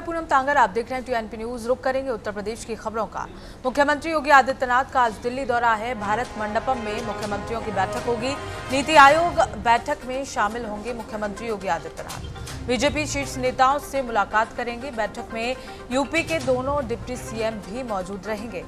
मैं पूनम तांगर, आप देख रहे हैं टीएनपी न्यूज। रुक करेंगे उत्तर प्रदेश की खबरों का। मुख्यमंत्री योगी आदित्यनाथ का आज दिल्ली दौरा है। भारत मंडपम में मुख्यमंत्रियों की बैठक होगी। नीति आयोग बैठक में शामिल होंगे मुख्यमंत्री योगी आदित्यनाथ। बीजेपी शीर्ष नेताओं से मुलाकात करेंगे। बैठक में यूपी के दोनों डिप्टी सीएम भी मौजूद रहेंगे।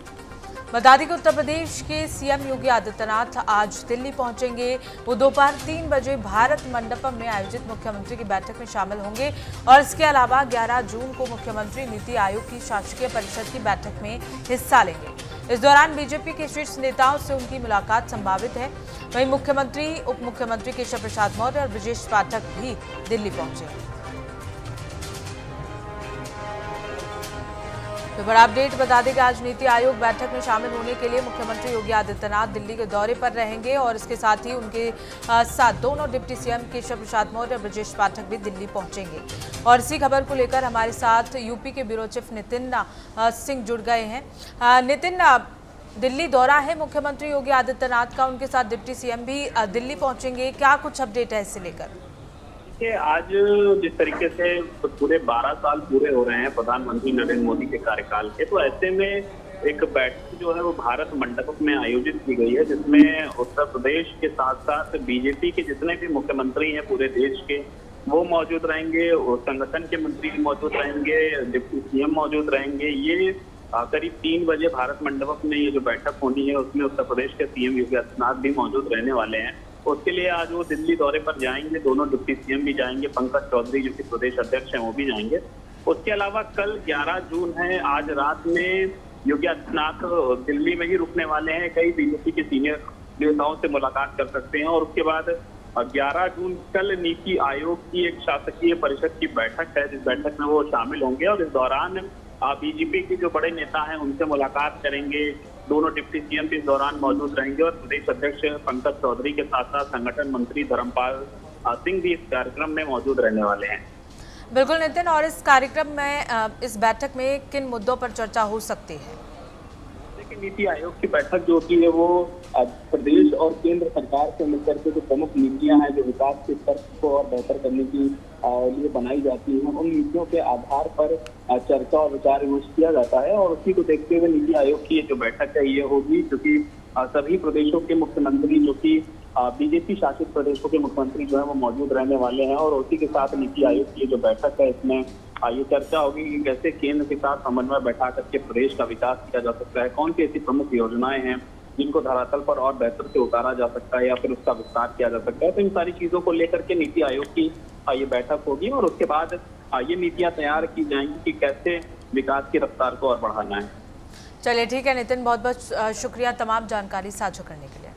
बता दें कि उत्तर प्रदेश के सीएम योगी आदित्यनाथ आज दिल्ली पहुंचेंगे। वो दोपहर 3 बजे भारत मंडपम में आयोजित मुख्यमंत्री की बैठक में शामिल होंगे और इसके अलावा 11 जून को मुख्यमंत्री नीति आयोग की शासकीय परिषद की बैठक में हिस्सा लेंगे। इस दौरान बीजेपी के शीर्ष नेताओं से उनकी मुलाकात संभावित है। वहीं मुख्यमंत्री, उप मुख्यमंत्री केशव प्रसाद मौर्य और ब्रजेश पाठक भी दिल्ली पहुंचे। तो बड़ा अपडेट बता दें कि आज नीति आयोग बैठक में शामिल होने के लिए मुख्यमंत्री योगी आदित्यनाथ दिल्ली के दौरे पर रहेंगे और इसके साथ ही उनके साथ दोनों डिप्टी सीएम केशव प्रसाद मौर्य और ब्रजेश पाठक भी दिल्ली पहुंचेंगे। और इसी खबर को लेकर हमारे साथ यूपी के ब्यूरो चीफ नितिन सिंह जुड़ गए हैं। नितिन, दिल्ली दौरा है मुख्यमंत्री योगी आदित्यनाथ का, उनके साथ डिप्टी सीएम भी दिल्ली पहुंचेंगे, क्या कुछ अपडेट है इससे लेकर? आज जिस तरीके से पूरे 12 साल पूरे हो रहे हैं प्रधानमंत्री नरेंद्र मोदी के कार्यकाल के, तो ऐसे में एक बैठक जो है वो भारत मंडपम में आयोजित की गई है, जिसमें उत्तर प्रदेश के साथ साथ बीजेपी के जितने भी मुख्यमंत्री हैं पूरे देश के वो मौजूद रहेंगे, संगठन के मंत्री मौजूद रहेंगे, डिप्टी सीएम मौजूद रहेंगे। ये करीब 3 बजे भारत मंडपम में ये जो बैठक होनी है उसमें उत्तर प्रदेश के सीएम योगी आदित्यनाथ भी मौजूद रहने वाले हैं। उसके लिए आज वो दिल्ली दौरे पर जाएंगे, दोनों डिप्टी सीएम भी जाएंगे, पंकज चौधरी जो कि प्रदेश अध्यक्ष हैं वो भी जाएंगे। उसके अलावा कल 11 जून है, आज रात में योगी आदित्यनाथ दिल्ली में ही रुकने वाले हैं। कई बीजेपी के सीनियर नेताओं से मुलाकात कर सकते हैं और उसके बाद 11 जून कल नीति आयोग की एक शासकीय परिषद की बैठक है, जिस बैठक में वो शामिल होंगे और इस दौरान बीजेपी के जो बड़े नेता हैं उनसे मुलाकात करेंगे। दोनों डिप्टी सीएम भी इस दौरान मौजूद रहेंगे और प्रदेश अध्यक्ष पंकज चौधरी के साथ साथ संगठन मंत्री धर्मपाल सिंह भी इस कार्यक्रम में मौजूद रहने वाले हैं। बिल्कुल नितिन, और इस कार्यक्रम में, इस बैठक में किन मुद्दों पर चर्चा हो सकती है? नीति आयोग की बैठक जो होती है वो प्रदेश और केंद्र सरकार से मिलकर के जो प्रमुख नीतियां हैं जो विकास के स्तर को और बेहतर करने की लिए बनाई जाती हैं, उन नीतियों के आधार पर चर्चा और विचार विमर्श किया जाता है। और उसी को देखते हुए नीति आयोग की जो बैठक है ये होगी, क्योंकि सभी प्रदेशों के मुख्यमंत्री जो कि बीजेपी शासित प्रदेशों के मुख्यमंत्री जो है वो मौजूद रहने वाले हैं और उसी के साथ नीति आयोग की जो बैठक है इसमें ये चर्चा होगी कि कैसे केंद्र के साथ समन्वय बैठा करके प्रदेश का विकास किया जा सकता है, कौन सी ऐसी प्रमुख योजनाएं हैं जिनको धरातल पर और बेहतर से उतारा जा सकता है या फिर उसका विस्तार किया जा सकता है। तो इन सारी चीजों को लेकर के नीति आयोग की ये बैठक होगी और उसके बाद ये नीतियां तैयार की जाएंगी कि कैसे विकास की रफ्तार को और बढ़ाना है। चलिए ठीक है नितिन, बहुत बहुत शुक्रिया तमाम जानकारी साझा करने के लिए।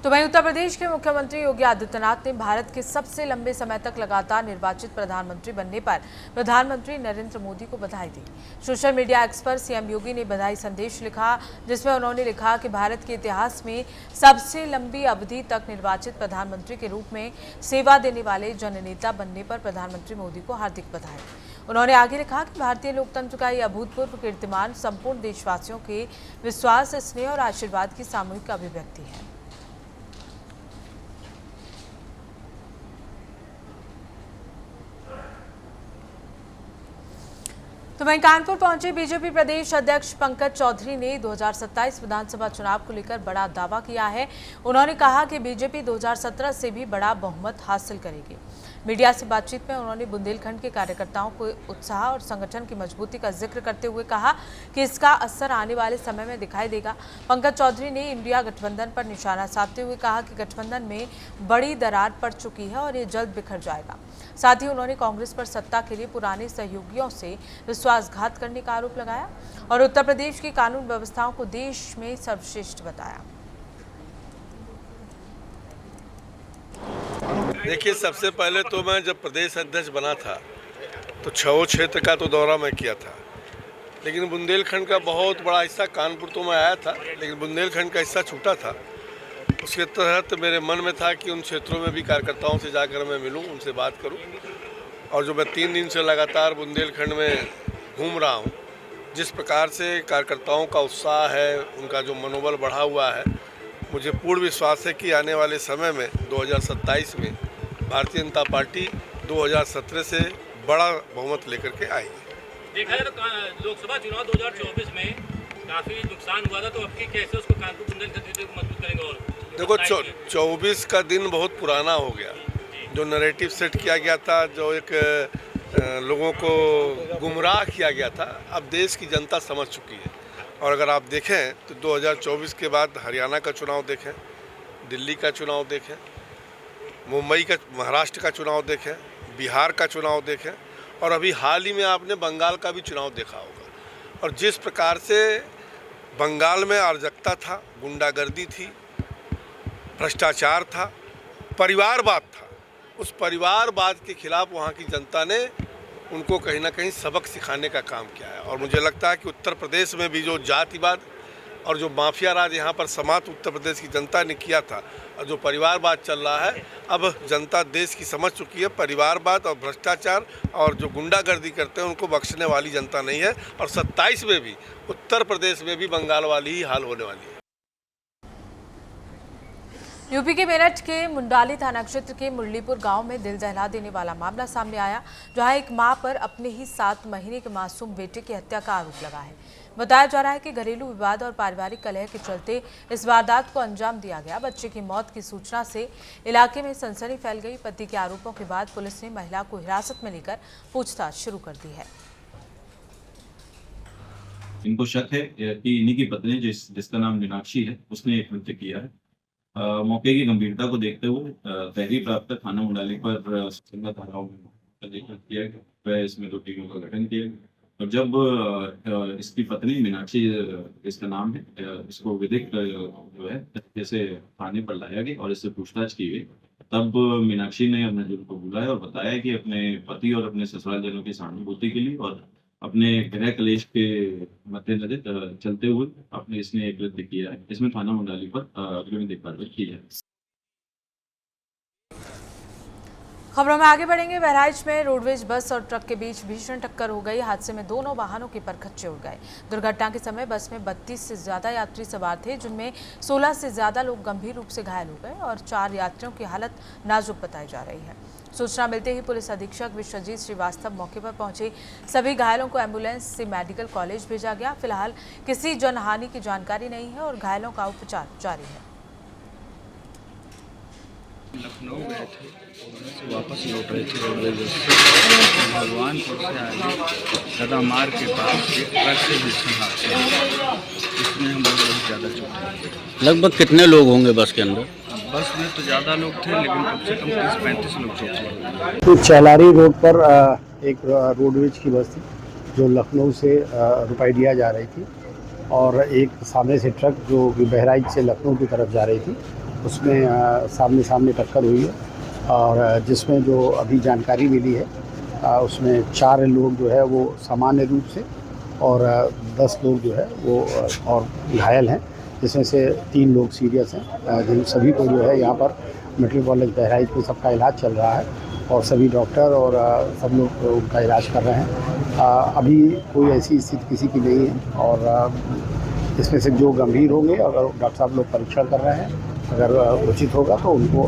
तो वहीं उत्तर प्रदेश के मुख्यमंत्री योगी आदित्यनाथ ने भारत के सबसे लंबे समय तक लगातार निर्वाचित प्रधानमंत्री बनने पर प्रधानमंत्री नरेंद्र मोदी को बधाई दी। सोशल मीडिया एक्स पर सीएम योगी ने बधाई संदेश लिखा, जिसमें उन्होंने लिखा कि भारत के इतिहास में सबसे लंबी अवधि तक निर्वाचित प्रधानमंत्री के रूप में सेवा देने वाले जननेता बनने पर प्रधानमंत्री मोदी को हार्दिक बधाई। उन्होंने आगे लिखा कि भारतीय लोकतंत्र का यह अभूतपूर्व कीर्तिमान संपूर्ण देशवासियों के विश्वास, स्नेह और आशीर्वाद की सामूहिक अभिव्यक्ति है। तो वहीं कानपुर पहुंचे बीजेपी प्रदेश अध्यक्ष पंकज चौधरी ने 2027 विधानसभा चुनाव को लेकर बड़ा दावा किया है। उन्होंने कहा कि बीजेपी 2017 से भी बड़ा बहुमत हासिल करेगी। मीडिया से बातचीत में उन्होंने बुंदेलखंड के कार्यकर्ताओं को उत्साह और संगठन की मजबूती का जिक्र करते हुए कहा कि इसका असर आने वाले समय में दिखाई देगा। पंकज चौधरी ने इंडिया गठबंधन पर निशाना साधते हुए कहा कि गठबंधन में बड़ी दरार पड़ चुकी है और ये जल्द बिखर जाएगा। साथ ही उन्होंने कांग्रेस पर सत्ता के लिए पुराने सहयोगियों से विश्वासघात करने का आरोप लगाया और उत्तर प्रदेश की कानून व्यवस्थाओं को देश में सर्वश्रेष्ठ बताया। देखिए, सबसे पहले तो मैं जब प्रदेश अध्यक्ष बना था तो छओ क्षेत्र का तो दौरा मैं किया था, लेकिन बुंदेलखंड का बहुत बड़ा हिस्सा, कानपुर तो मैं आया था लेकिन बुंदेलखंड का हिस्सा छूटा था। उसके तहत मेरे मन में था कि उन क्षेत्रों में भी कार्यकर्ताओं से जाकर मैं मिलूं, उनसे बात करूं। और जो मैं 3 दिन से लगातार बुंदेलखंड में घूम रहा हूं, जिस प्रकार से कार्यकर्ताओं का उत्साह है, उनका जो मनोबल बढ़ा हुआ है, मुझे पूर्ण विश्वास है कि आने वाले समय में 2027 में भारतीय जनता पार्टी 2017 से बड़ा बहुमत लेकर के आई है। देखा जाए तो लोकसभा चुनाव 2024 में काफी नुकसान हुआ था, तो अब की कैसे उसको कानपुर बुंदेलखंड को मजबूत करेंगे? और देखो 24 का दिन बहुत पुराना हो गया। जो नैरेटिव सेट किया गया था, जो एक लोगों को गुमराह किया गया था, अब देश की जनता समझ चुकी है। और अगर आप देखें तो 2024 के बाद हरियाणा का चुनाव देखें, दिल्ली का चुनाव देखें, मुंबई का, महाराष्ट्र का चुनाव देखें, बिहार का चुनाव देखें, और अभी हाल ही में आपने बंगाल का भी चुनाव देखा होगा। और जिस प्रकार से बंगाल में अराजकता था, गुंडागर्दी थी, भ्रष्टाचार था, परिवारवाद था, उस परिवारवाद के खिलाफ वहाँ की जनता ने उनको कहीं ना कहीं सबक सिखाने का काम किया है। और मुझे लगता है कि उत्तर प्रदेश में भी जो जातिवाद और जो माफिया राज यहाँ पर समाप्त उत्तर प्रदेश की जनता ने किया था, और जो परिवारवाद चल रहा है, अब जनता देश की समझ चुकी है। परिवारवाद और भ्रष्टाचार और जो गुंडागर्दी करते हैं उनको बख्शने वाली जनता नहीं है। और 27 में भी उत्तर प्रदेश में भी बंगाल वाली ही हाल होने वाली है। यूपी के मेरठ के मुंडाली थाना क्षेत्र के मुरलीपुर गांव में दिल दहला देने वाला मामला सामने आया, जहां एक मां पर अपने ही 7 महीने के मासूम बेटे की हत्या का आरोप लगा है। बताया जा रहा है कि घरेलू विवाद और पारिवारिक कलह के चलते इस वारदात को अंजाम दिया गया। बच्चे की मौत की सूचना से इलाके में सनसनी फैल गई। पति के आरोपों के बाद पुलिस ने महिला को हिरासत में लेकर पूछताछ शुरू कर दी है। इनको शक है कि इन्हीं की पत्नी जिसका नाम मीनाक्षी है, उसने एक कृत्य किया है। मौके की गंभीरता को देखते हुए तहरीर प्राप्त थाना मुंडाली पर धाराओं में पंजीकृत किया गया। वह इसमें 2 टीमों का गठन किया गया। और जब इसकी पत्नी मीनाक्षी, इसका नाम है, इसको विधिक जो है जैसे थाने पर लाया गया और इससे पूछताछ की गई, तब मीनाक्षी ने अपने जुर्म को बुलाया और बताया कि अपने पति और अपने ससुरालजनों की सहानुभूति के लिए और अपने गृह कलेश के मद्देनजर चलते हुए अपने इसने एक कृत्य किया है। इसमें थाना मुंडाली पर अग्रिम कार्रवाई की है। खबरों में आगे बढ़ेंगे। बहराइच में रोडवेज बस और ट्रक के बीच भीषण टक्कर हो गई। हादसे में दोनों वाहनों के परखच्चे उड़ गए। दुर्घटना के समय बस में 32 से ज्यादा यात्री सवार थे, जिनमें 16 से ज्यादा लोग गंभीर रूप से घायल हो गए और 4 यात्रियों की हालत नाजुक बताई जा रही है। सूचना मिलते ही पुलिस अधीक्षक विश्वजीत श्रीवास्तव मौके पर पहुंचे। सभी घायलों को एम्बुलेंस से मेडिकल कॉलेज भेजा गया। फिलहाल किसी जनहानि की जानकारी नहीं है और घायलों का उपचार जारी है। लखनऊ गए थे, वापस लौट रहे थे रोडवेज से। भगवानपुर से आगे गदामार के पास एक ट्रक से भीषण हादसा हुआ, इसमें हम लोग बहुत ज़्यादा चोट। लगभग कितने लोग होंगे बस के अंदर? बस में तो ज़्यादा लोग थे, लेकिन कम से कम 30-35 लोग चोट। तो चैलारी रोड पर एक रोडवेज की बस थी जो लखनऊ से रुपैडिया जा रही थी, और एक सामने से ट्रक जो बहराइच से लखनऊ की तरफ जा रही थी, उसमें सामने टक्कर हुई है। और जिसमें जो अभी जानकारी मिली है, उसमें 4 लोग जो है वो सामान्य रूप से और 10 लोग जो है वो और घायल हैं, जिसमें से 3 लोग सीरियस हैं। जिन सभी को जो है यहाँ पर मेडिकल कॉलेज बहराइच में सबका इलाज चल रहा है और सभी डॉक्टर और सब लोग उनका इलाज कर रहे हैं। अभी कोई ऐसी स्थिति किसी की नहीं है, और इसमें से जो गंभीर होंगे, अगर डॉक्टर साहब लोग परीक्षण कर रहे हैं, अगर उचित होगा तो उनको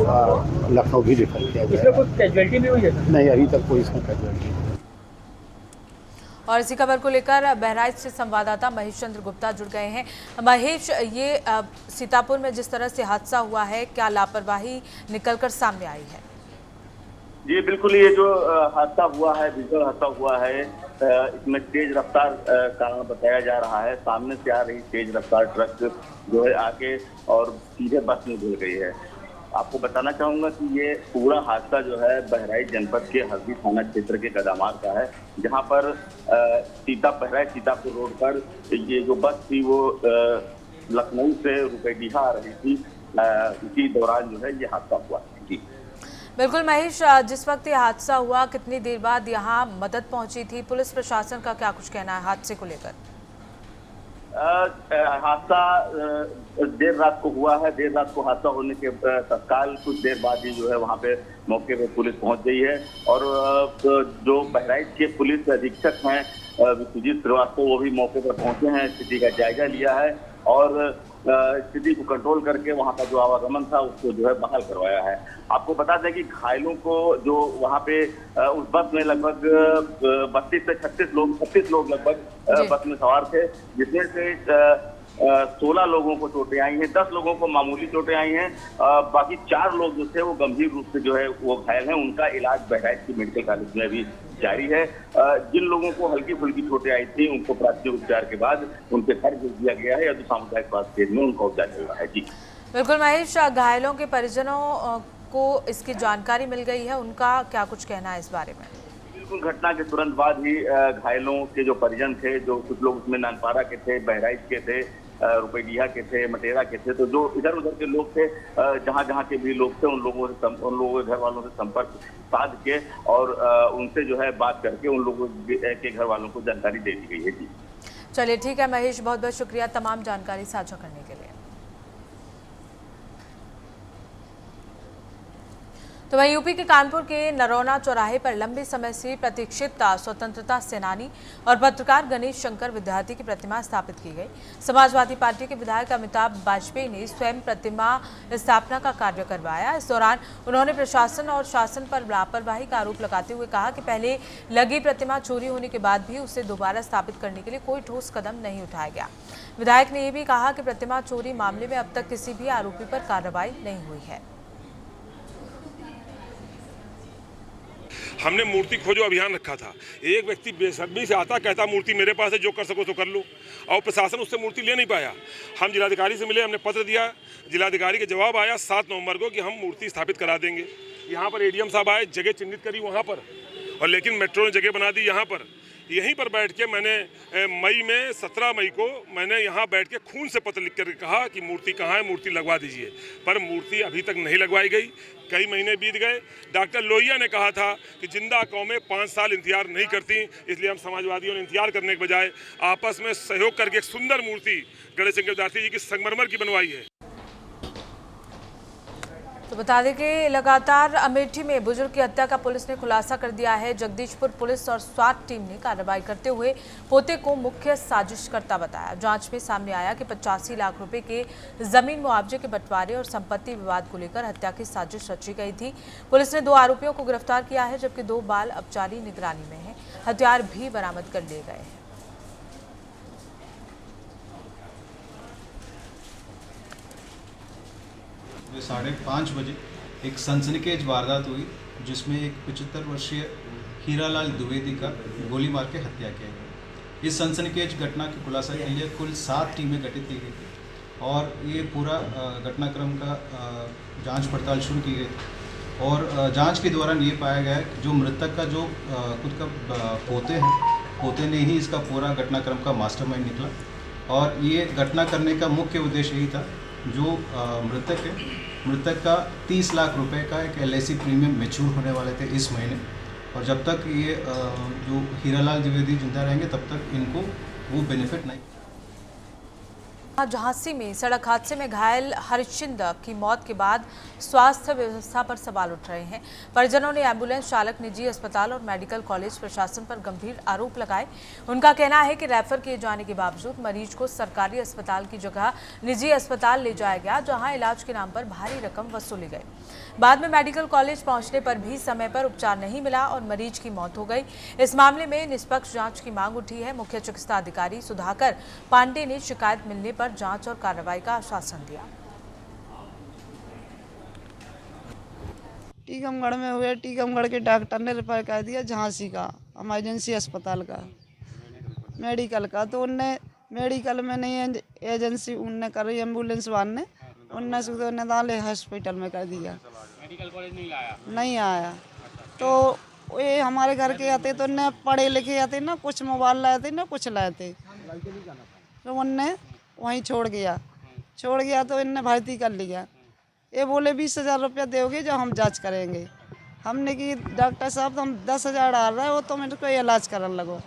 लखनऊ भी रेफर किया जाएगा। इसमें कोई कैजुअल्टी भी हुई है? नहीं, अभी तक कोई इसमें कैजुअल्टी नहीं। और इसी खबर को लेकर बहराइच से संवाददाता महेश चंद्र गुप्ता जुड़ गए हैं। महेश, ये सीतापुर में जिस तरह से हादसा हुआ है, क्या लापरवाही निकलकर सामने आई है? जी बिल्कुल, ये जो हादसा हुआ है, भीषण हादसा हुआ है, इसमें तेज रफ्तार कारण बताया जा रहा है। सामने से आ रही तेज रफ्तार ट्रक जो है आके और सीधे बस में घुल गई है। आपको बताना चाहूंगा कि ये पूरा हादसा जो है बहराइच जनपद के हरदी थाना क्षेत्र के गदामार का है, जहां पर बहराइच सीतापुर रोड पर ये जो बस थी वो लखनऊ से रुपैडिया आ रही थी। इसी दौरान जो है ये हादसा हुआ। जी बिल्कुल महेश, जिस वक्त ये हादसा हुआ, कितनी देर बाद यहाँ मदद पहुंची थी? पुलिस प्रशासन का क्या कुछ कहना है हादसे को लेकर? हादसा देर रात को हुआ है। देर रात को हादसा होने के तत्काल कुछ देर बाद ही जो है वहाँ पे मौके पे पुलिस पहुंच गई है, और जो बहराइच के पुलिस अधीक्षक हैं विश्वजीत श्रीवास्तव, वो भी मौके पर पहुंचे हैं, स्थिति का जायजा लिया है। और स्थिति को कंट्रोल करके वहां का जो आवागमन था उसको जो है बहाल करवाया है। आपको बता दें कि घायलों को जो वहां पे उस बस में लगभग 32 से 36 लोग लगभग बस में सवार थे, जिसमें से 16 लोगों को चोटें आई हैं, 10 लोगों को मामूली चोटें आई हैं। बाकी 4 लोग जो थे वो गंभीर रूप से जो है वो घायल हैं। उनका इलाज बहराइच की मेडिकल कॉलेज में अभी जारी है। जिन लोगों को हल्की फुल्की चोटें आई थी उनको प्राथमिक उपचार के बाद उनके घर भेज दिया गया है या तो सामुदायिक स्वास्थ्य केंद्र में उनका उपचार चल रहा है। जी बिल्कुल महेश, घायलों के परिजनों को इसकी जानकारी मिल गई है, उनका क्या कुछ कहना है इस बारे में? बिल्कुल, घटना के तुरंत बाद ही घायलों के जो परिजन थे, जो कुछ लोग उसमें नानपारा के थे, बहराइच के थे, रुपैडिया के थे, मटेरा के थे, तो जो इधर उधर के लोग थे, जहां के भी लोग थे, उन लोगों के घर वालों से संपर्क साध के और उनसे जो है बात करके उन लोगों के घर वालों को जानकारी दे दी गई है। जी चलिए ठीक है महेश, बहुत बहुत शुक्रिया तमाम जानकारी साझा करने के लिए। तो वहीं यूपी के कानपुर के नरौना चौराहे पर लंबे समय से प्रतीक्षित स्वतंत्रता सेनानी और पत्रकार गणेश शंकर विद्यार्थी की प्रतिमा स्थापित की गई। समाजवादी पार्टी के विधायक अमिताभ वाजपेयी ने स्वयं प्रतिमा स्थापना का कार्य करवाया। इस दौरान उन्होंने प्रशासन और शासन पर लापरवाही का आरोप लगाते हुए कहा कि पहले लगी प्रतिमा चोरी होने के बाद भी उसे दोबारा स्थापित करने के लिए कोई ठोस कदम नहीं उठाया गया। विधायक ने यह भी कहा कि प्रतिमा चोरी मामले में अब तक किसी भी आरोपी पर कार्रवाई नहीं हुई है। हमने मूर्ति खोजो अभियान रखा था। एक व्यक्ति बेशर्मी से आता, कहता मूर्ति मेरे पास है, जो कर सको तो कर लो, और प्रशासन उससे मूर्ति ले नहीं पाया। हम जिलाधिकारी से मिले, हमने पत्र दिया, जिलाधिकारी के जवाब आया 7 नवंबर को कि हम मूर्ति स्थापित करा देंगे। यहाँ पर एडीएम साहब आए, जगह चिन्हित करी वहाँ पर, और लेकिन मेट्रो ने जगह बना दी यहाँ पर। यहीं पर बैठ के मैंने मई में 17 मई को मैंने यहाँ बैठ के खून से पत्र लिख कर कहा कि मूर्ति कहाँ है, मूर्ति लगवा दीजिए, पर मूर्ति अभी तक नहीं लगवाई गई। कई महीने बीत गए। डॉक्टर लोहिया ने कहा था कि जिंदा कौमें 5 साल इंतजार नहीं करती, इसलिए हम समाजवादियों ने इंतजार करने के बजाय आपस में सहयोग करके एक सुंदर मूर्ति गणेश शंकर विद्यार्थी जी की संगमरमर की बनवाई है। तो बता दें कि लगातार अमेठी में बुजुर्ग की हत्या का पुलिस ने खुलासा कर दिया है। जगदीशपुर पुलिस और स्वाट टीम ने कार्रवाई करते हुए पोते को मुख्य साजिशकर्ता बताया। जांच में सामने आया कि 85 लाख रुपए के जमीन मुआवजे के बंटवारे और संपत्ति विवाद को लेकर हत्या की साजिश रची गई थी। पुलिस ने 2 आरोपियों को गिरफ्तार किया है, जबकि 2 बाल अपचारी निगरानी में हैं। हथियार भी बरामद कर लिए गए हैं। 5:30 बजे एक सनसनीखेज वारदात हुई, जिसमें एक 75 वर्षीय हीरालाल द्विवेदी का गोली मार के हत्या किया गया। इस सनसनीखेज घटना के खुलासा के लिए कुल 7 टीमें गठित की गई थी और ये पूरा घटनाक्रम का जांच पड़ताल शुरू की गई और जांच के दौरान ये पाया गया कि जो मृतक का जो खुद का पोते ने ही इसका पूरा घटनाक्रम का मास्टरमाइंड निकला और ये घटना करने का मुख्य उद्देश्य यही था। जो मृतक का 30 लाख रुपए का एक LIC प्रीमियम मैच्योर होने वाले थे इस महीने, और जब तक ये जो हीरालाल द्विवेदी जिंदा रहेंगे तब तक इनको वो बेनिफिट नहीं। झांसी में सड़क हादसे में घायल हरिश्चंद की मौत के बाद स्वास्थ्य व्यवस्था पर सवाल उठ रहे हैं। परिजनों ने एम्बुलेंस चालक, निजी अस्पताल और मेडिकल कॉलेज प्रशासन पर गंभीर आरोप लगाए। उनका कहना है कि रेफर किए जाने के बावजूद मरीज को सरकारी अस्पताल की जगह निजी अस्पताल ले जाया गया, जहां इलाज के नाम पर भारी रकम वसूली गई। बाद में मेडिकल कॉलेज पहुंचने पर भी समय पर उपचार नहीं मिला और मरीज की मौत हो गई। इस मामले में निष्पक्ष जांच की मांग उठी है। मुख्य चिकित्सा अधिकारी सुधाकर पांडे ने शिकायत मिलने पर जांच और कार्रवाई का आश्वासन दिया। टीकमगढ़ में हुए, टीकमगढ़ के डॉक्टर ने रेफर कर दिया झांसी का इमरजेंसी अस्पताल का मेडिकल का, तो उनने मेडिकल में नहीं एजेंसी उनने करी, एम्बुलेंस वाले ने उनने सुधो नदाले हॉस्पिटल में कर दिया। मेडिकल कॉलेज नहीं आया तो ये हमारे घर के आते तो न पढ़े लिखे आते, ना कुछ मोबाइल लाए थे ना कुछ लाए थे, तो उनने वहीं छोड़ गया तो इनने भर्ती कर लिया। ये बोले 20,000 रुपया दोगे जो हम जांच करेंगे। हमने कि डॉक्टर साहब तो हम 10,000 डाल रहे हो तो मेरे को इलाज करने लगो।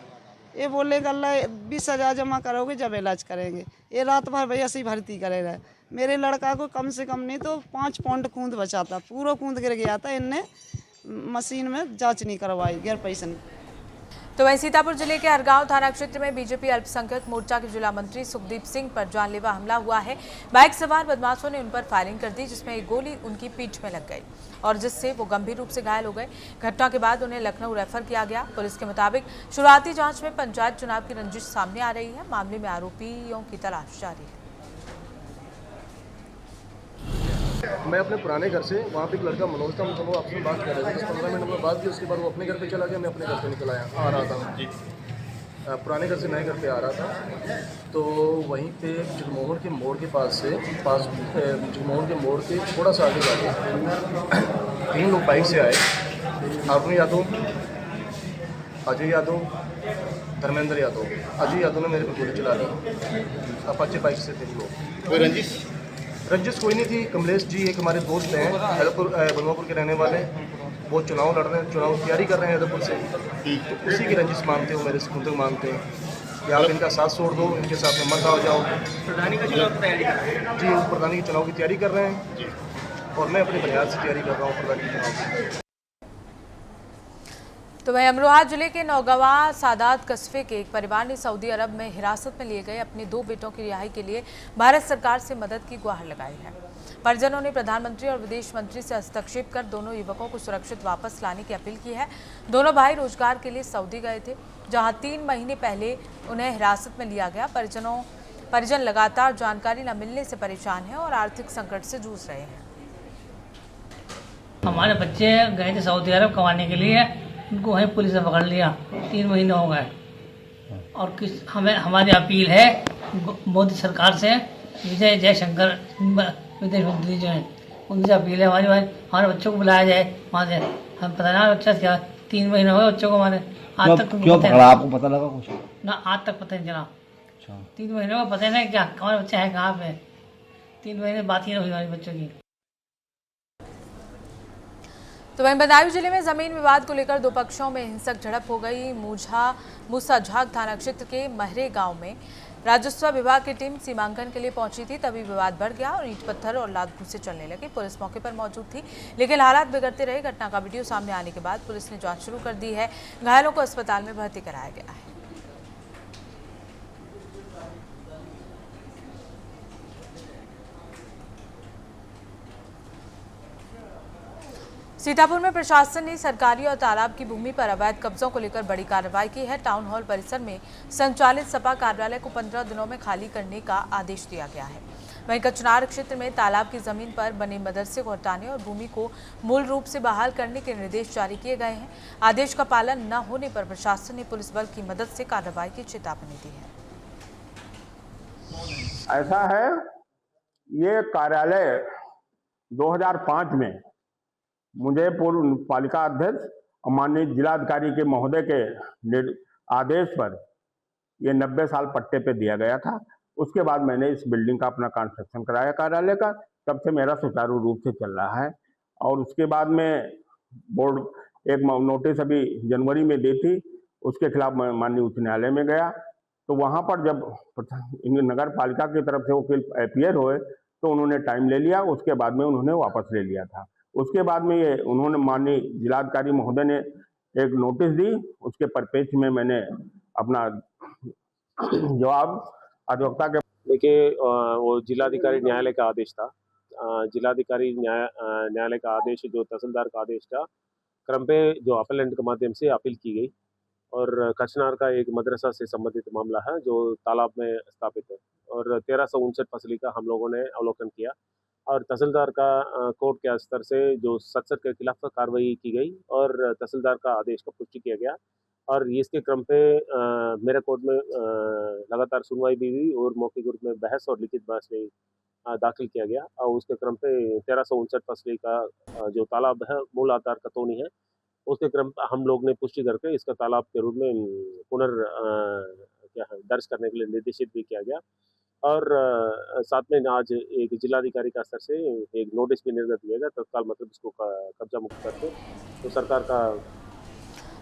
ये बोले गल्ला 20,000 जमा करोगे जब इलाज करेंगे। ये रात भर भैया से भर्ती करे रहे। मेरे लड़का को कम से कम नहीं तो 5 पौंड खून बचा था, पूरा खून गिर गया था। इनने मशीन में जांच नहीं करवाई गैर पैसे। तो वहीं सीतापुर जिले के हरगांव थाना क्षेत्र में बीजेपी अल्पसंख्यक मोर्चा के जिला मंत्री सुखदीप सिंह पर जानलेवा हमला हुआ है। बाइक सवार बदमाशों ने उन पर फायरिंग कर दी, जिसमें एक गोली उनकी पीठ में लग गई और जिससे वो गंभीर रूप से घायल हो गए। घटना के बाद उन्हें लखनऊ रेफर किया गया। पुलिस के मुताबिक शुरुआती जांच में पंचायत चुनाव की रंजिश सामने आ रही है। मामले में आरोपियों की तलाश जारी है। मैं अपने पुराने घर से वहाँ पे एक लड़का मनोज था, हम दोनों आपस में बात कर रहे थे। 10-15 मिनट में बात की, उसके बाद वो अपने घर पे चला गया, मैं अपने घर पे निकल आया आ रहा था। पुराने घर से नए घर पे आ रहा था, तो वहीं पे जगमोहन के मोड़ के जगमोहन के मोड़ के थोड़ा सा आगे जाके 3 लोग बाइक से आए। अरुण यादव, अजय यादव, धर्मेंद्र यादव। अजय यादव ने मेरे पे गोली चला दी। अपाचे बाइक से 3 लोग। कोई रंजिश कोई नहीं थी। कमलेश जी एक हमारे दोस्त हैं, बलवापुर के रहने वाले, वो चुनाव लड़ रहे हैं, चुनाव की तैयारी कर रहे हैं हैदरपुर से, तो उसी की रंजिश मानते हो, मेरे से मानते हैं कि आप इनका साथ छोड़ दो, इनके साथ में मत आ जाओ। प्रधानी का चुनाव की तैयारी कर रहे हैं जी, वो प्रधानी के चुनाव की तैयारी कर रहे हैं और मैं अपने बुनियाद से तैयारी कर रहा हूँ प्रधानी के चुनाव की। तो वहीं अमरोहा जिले के नौगवा सादात कस्बे के एक परिवार ने सऊदी अरब में हिरासत में लिए गए अपने 2 बेटों की रिहाई के लिए भारत सरकार से मदद की गुहार लगाई है। परिजनों ने प्रधानमंत्री और विदेश मंत्री से हस्तक्षेप कर दोनों युवकों को सुरक्षित वापस लाने की अपील की है। दोनों भाई रोजगार के लिए सऊदी गए थे, जहां 3 महीने पहले उन्हें हिरासत में लिया गया। परिजन लगातार जानकारी न मिलने से परेशान हैं और आर्थिक संकट से जूझ रहे हैं। हमारे बच्चे गए थे सऊदी अरब कमाने के लिए, उनको वहीं पुलिस ने पकड़ लिया। 3 महीने हो गए और हमारी अपील है मोदी सरकार से, विजय जयशंकर विदेश मंत्री जो हैं उनसे अपील है हमारे बच्चों को बुलाया जाए वहाँ से। हम पता ना बच्चा क्या 3 महीने हो गए बच्चों को हमारे, आज तक क्यों पकड़ा? आपको पता लगा कुछ ना? आज तक पता नहीं चला। 3 महीने में पता नहीं क्या हमारे बच्चे हैं कहाँ पे। 3 महीने बात ही नहीं हुई हमारे बच्चों की। तो वहीं बदायूं जिले में जमीन विवाद को लेकर 2 पक्षों में हिंसक झड़प हो गई। मूसाझाग थाना क्षेत्र के महरे गांव में राजस्व विभाग की टीम सीमांकन के लिए पहुंची थी, तभी विवाद बढ़ गया और ईंट पत्थर और लात घूंसे चलने लगे। पुलिस मौके पर मौजूद थी, लेकिन हालात बिगड़ते रहे। घटना का वीडियो सामने आने के बाद पुलिस ने जांच शुरू कर दी है। घायलों को अस्पताल में भर्ती कराया गया है। सीतापुर में प्रशासन ने सरकारी और तालाब की भूमि पर अवैध कब्जों को लेकर बड़ी कार्रवाई की है। टाउन हॉल परिसर में संचालित सपा कार्यालय को 15 दिनों में खाली करने का आदेश दिया गया है। वहीं कचनार क्षेत्र में तालाब की जमीन पर बने मदरसे को हटाने और भूमि को मूल रूप से बहाल करने के निर्देश जारी किए गए हैं। आदेश का पालन न होने पर प्रशासन ने पुलिस बल की मदद से कार्रवाई की चेतावनी दी है। ऐसा है, ये कार्यालय 2005 में मुझे पूर्व पालिका अध्यक्ष और माननीय जिलाधिकारी के महोदय के आदेश पर ये 90 साल पट्टे पे दिया गया था। उसके बाद मैंने इस बिल्डिंग का अपना कंस्ट्रक्शन कराया कार्यालय का, तब से मेरा सुचारू रूप से चल रहा है। और उसके बाद में बोर्ड एक नोटिस अभी जनवरी में दी थी, उसके खिलाफ मैं माननीय उच्च न्यायालय में गया। तो वहाँ पर जब नगर पालिका की तरफ से वकील अपीयर हुए तो उन्होंने टाइम ले लिया, उसके बाद में उन्होंने वापस ले लिया था। उसके बाद में ये उन्होंने माननीय जिलाधिकारी महोदय ने एक नोटिस दी, उसके परिप्रेक्ष्य में मैंने अपना जवाब अधिवक्ता के। देखिए, वो जिलाधिकारी न्यायालय का आदेश था। जिलाधिकारी न्यायालय का आदेश जो तहसीलदार का आदेश था, क्रम पे जो अपीलेंट के माध्यम से अपील की गई और कचनार का एक मदरसा से संबंधित मामला है जो तालाब में स्थापित है और 1359 फसली का हम लोगों ने अवलोकन किया और तहसीलदार का कोर्ट के स्तर से जो सत्सर के खिलाफ कार्रवाई की गई और तहसीलदार का आदेश का पुष्टि किया गया। और इसके क्रम पे मेरे कोर्ट में लगातार सुनवाई भी हुई और मौखिक रूप में बहस और लिखित बहस में दाखिल किया गया और उसके क्रम पे 1359 फसली का जो तालाब है मूल आधार का तो नहीं है, उसके क्रम हम लोग ने पुष्टि करके इसका तालाब के रूप में दर्ज करने के लिए निर्देशित भी किया गया। और साथ में आज एक जिलाधिकारी का स्तर से एक नोटिस भी निर्गत किया गया तत्काल मतलब इसको कब्जा मुक्त करके। तो सरकार का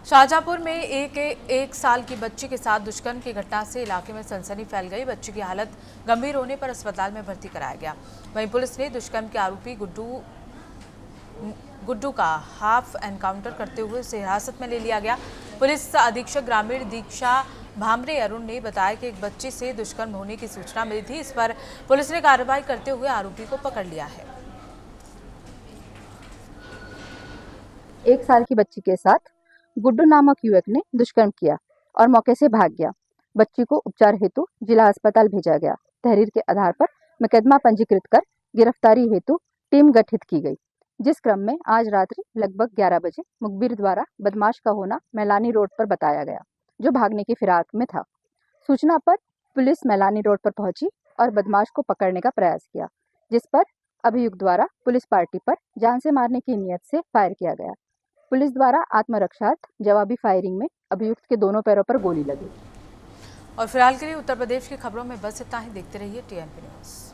शाहजहांपुर में एक साल की बच्ची के साथ दुष्कर्म की घटना से इलाके में सनसनी फैल गई। बच्ची की हालत गंभीर होने पर अस्पताल में भर्ती कराया गया। वहीं पुलिस ने दुष्कर्म के आरोपी गुड्डू का हाफ एनकाउंटर करते हुए उसे हिरासत में ले लिया गया। पुलिस अधीक्षक ग्रामीण दीक्षा भामरे अरुण ने बताया कि एक बच्चे से दुष्कर्म होने की सूचना मिली थी। इस पर पुलिस ने कार्रवाई करते हुए आरोपी को पकड़ लिया है। 1 साल की बच्ची के साथ गुड्डू नामक युवक ने दुष्कर्म किया और मौके से भाग गया। बच्ची को उपचार हेतु जिला अस्पताल भेजा गया। तहरीर के आधार पर मुकदमा पंजीकृत कर गिरफ्तारी हेतु टीम गठित की गई। जिस क्रम में आज रात्रि लगभग 11 बजे मुखबिर द्वारा बदमाश का होना मैलानी रोड पर बताया गया, जो भागने की फिराक में था। सूचना पर पुलिस मैलानी रोड पर पहुंची और बदमाश को पकड़ने का प्रयास किया, जिस पर अभियुक्त द्वारा पुलिस पार्टी पर जान से मारने की नियत से फायर किया गया। पुलिस द्वारा आत्मरक्षार्थ जवाबी फायरिंग में अभियुक्त के दोनों पैरों पर गोली लगी। और फिलहाल के लिए उत्तर प्रदेश की खबरों में बस इतना ही। देखते रहिए TNP न्यूज़।